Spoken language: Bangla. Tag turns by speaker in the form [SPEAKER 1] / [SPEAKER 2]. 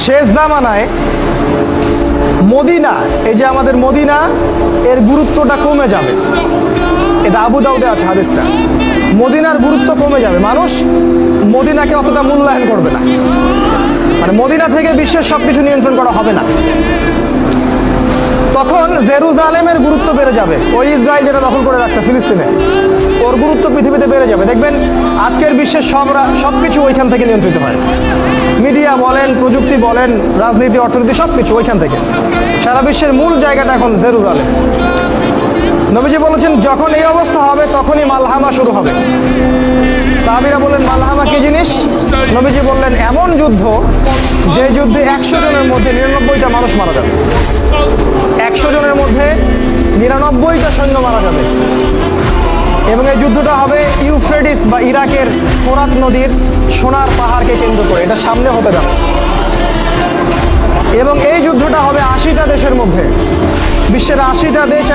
[SPEAKER 1] শেষ জামানায় মদিনা, এই যে আমাদের মদিনা, এর গুরুত্বটা কমে যাবে। এটা আবু দাউদে আছে হাদিসটা। মদিনার গুরুত্ব কমে যাবে, মানুষ মদিনাকে অতটা মূল্যায়ন করবে না। মানে মদিনা থেকে বিশ্বের সবকিছু নিয়ন্ত্রণ করা হবে না। তখন জেরুজালেমের গুরুত্ব বেড়ে যাবে। ওই ইসরায়েল যেটা দখল করে রাখছে ফিলিস্তিনে, ওর গুরুত্ব পৃথিবীতে বেড়ে যাবে। দেখবেন আজকের বিশ্বের সবকিছু ওইখান থেকে নিয়ন্ত্রিত হয়। মিডিয়া বলেন, প্রযুক্তি বলেন, রাজনীতি, অর্থনীতি, সবকিছু ওইখান থেকে। সারা বিশ্বের মূল জায়গাটা এখন জেরুজালেম। নবীজি বলেছেন যখন এই অবস্থা হবে তখনই মালহামা শুরু হবে। সাহাবীরা বললেন মালহামা কি জিনিস? নবীজি বললেন এমন যুদ্ধ যে যুদ্ধে 100 জনের মধ্যে 99টা মানুষ মারা যাবে। 100 জনের মধ্যে 99টা সৈন্য মারা যাবে। এবং এই যুদ্ধটা হবে ইউফ্রেটিস বা ইরাকের ফোরাত নদীর সোনার পাহাড়কে কেন্দ্র করে। এটা সামনে হতে যাচ্ছে। এবং এই যুদ্ধটা হবে 80টা দেশের মধ্যে। বিশ্বের 80টা দেশ